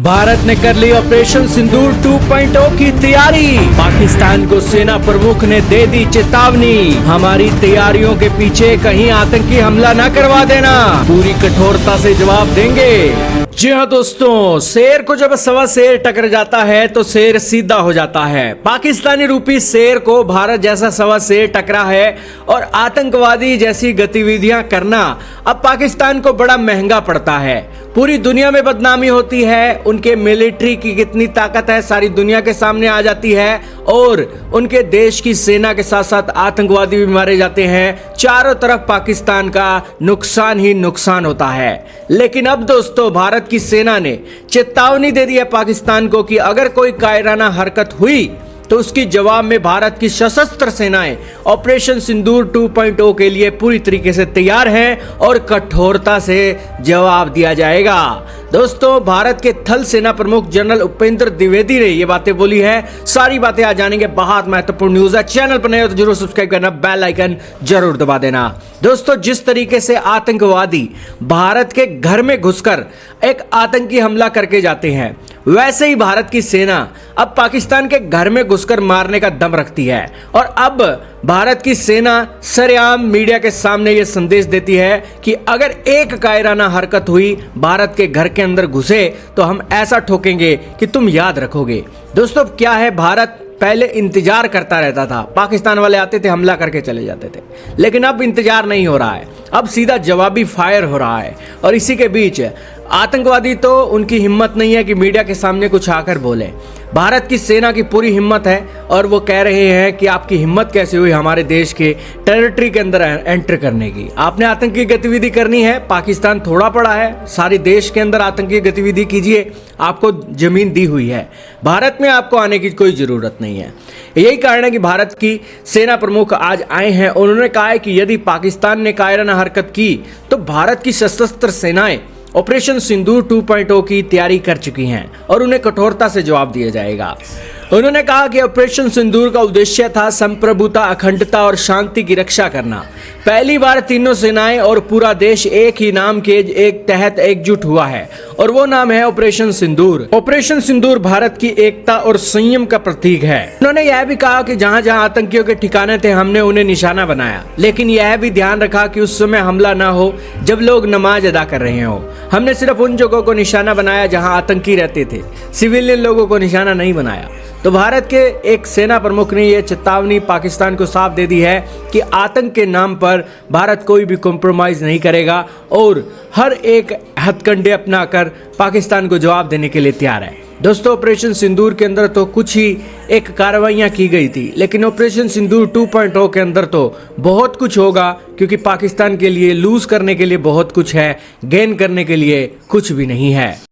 भारत ने कर ली ऑपरेशन सिंदूर 2.0 की तैयारी। पाकिस्तान को सेना प्रमुख ने दे दी चेतावनी, हमारी तैयारियों के पीछे कहीं आतंकी हमला न करवा देना, पूरी कठोरता से जवाब देंगे। जी हाँ दोस्तों, शेर को जब सवा शेर टकर जाता है तो शेर सीधा हो जाता है। पाकिस्तानी रूपी शेर को भारत जैसा सवा शेर टकरा है और आतंकवादी जैसी गतिविधियां करना अब पाकिस्तान को बड़ा महंगा पड़ता है। पूरी दुनिया में बदनामी होती है, उनके मिलिट्री की कितनी ताकत है सारी दुनिया के सामने आ जाती है और उनके देश की सेना के साथ साथ आतंकवादी भी मारे जाते हैं। चारों तरफ पाकिस्तान का नुकसान ही नुकसान होता है। लेकिन अब दोस्तों, भारत की सेना ने चेतावनी दे दी है पाकिस्तान को कि अगर कोई कायराना हरकत हुई तो उसकी जवाब में भारत की सशस्त्र सेनाएं ऑपरेशन सिंदूर 2.0 के लिए पूरी तरीके से तैयार हैं और कठोरता से जवाब दिया जाएगा। दोस्तों, भारत के थल सेना प्रमुख जनरल उपेंद्र द्विवेदी ने ये बातें बोली है। सारी बातें आज जानेंगे, बहुत महत्वपूर्ण न्यूज है। चैनल पर नए हो तो जरूर सब्सक्राइब करना, बेल आइकन जरूर दबा देना। दोस्तों, जिस तरीके से आतंकवादी भारत के घर में घुसकर एक आतंकी हमला करके जाते हैं, वैसे ही भारत की सेना अब पाकिस्तान के घर में घुसकर मारने का दम रखती है। और अब भारत की सेना सरेआम मीडिया के सामने यह संदेश देती है कि अगर एक कायराना हरकत हुई, भारत के घर के अंदर घुसे, तो हम ऐसा ठोकेंगे कि तुम याद रखोगे। दोस्तों, क्या है, भारत पहले इंतजार करता रहता था, पाकिस्तान वाले आते थे, हमला करके चले जाते थे, लेकिन अब इंतजार नहीं हो रहा है, अब सीधा जवाबी फायर हो रहा है। और इसी के बीच आतंकवादी तो उनकी हिम्मत नहीं है कि मीडिया के सामने कुछ आकर बोले। भारत की सेना की पूरी हिम्मत है और वो कह रहे हैं कि आपकी हिम्मत कैसे हुई हमारे देश के टेरिटरी के अंदर एंटर करने की। आपने आतंकी गतिविधि करनी है, पाकिस्तान थोड़ा पड़ा है, सारे देश के अंदर आतंकी गतिविधि कीजिए, आपको जमीन दी हुई है, भारत में आपको आने की कोई जरूरत नहीं है। यही कारण है कि भारत की सेना प्रमुख आज आए हैं। उन्होंने कहा है कि यदि पाकिस्तान ने कायराना हरकत की तो भारत की सशस्त्र सेनाएं ऑपरेशन सिंदूर 2.0 की तैयारी कर चुकी हैं और उन्हें कठोरता से जवाब दिया जाएगा। उन्होंने कहा कि ऑपरेशन सिंदूर का उद्देश्य था संप्रभुता, अखंडता और शांति की रक्षा करना। पहली बार तीनों सेनाएं और पूरा देश एक ही नाम के एक तहत एकजुट हुआ है और वो नाम है ऑपरेशन सिंदूर। ऑपरेशन सिंदूर भारत की एकता और संयम का प्रतीक है। उन्होंने यह भी कहा कि जहां जहां आतंकियों के ठिकाने थे, हमने उन्हें निशाना बनाया, लेकिन यह भी ध्यान रखा कि उस समय हमला ना हो जब लोग नमाज अदा कर रहे हो। हमने सिर्फ उन जगहों को निशाना बनाया जहां आतंकी रहते थे, सिविलियन लोगों को निशाना नहीं बनाया। तो भारत के एक सेना प्रमुख ने यह चेतावनी पाकिस्तान को साफ दे दी है कि आतंक के नाम पर भारत कोई भी कॉम्प्रोमाइज नहीं करेगा और हर एक हथकंडे अपनाकर पाकिस्तान को जवाब देने के लिए तैयार है। दोस्तों, ऑपरेशन सिंदूर के अंदर तो कुछ ही एक कार्रवाइयाँ की गई थी, लेकिन ऑपरेशन सिंदूर 2.0 के अंदर तो बहुत कुछ होगा, क्योंकि पाकिस्तान के लिए लूज करने के लिए बहुत कुछ है, गेन करने के लिए कुछ भी नहीं है।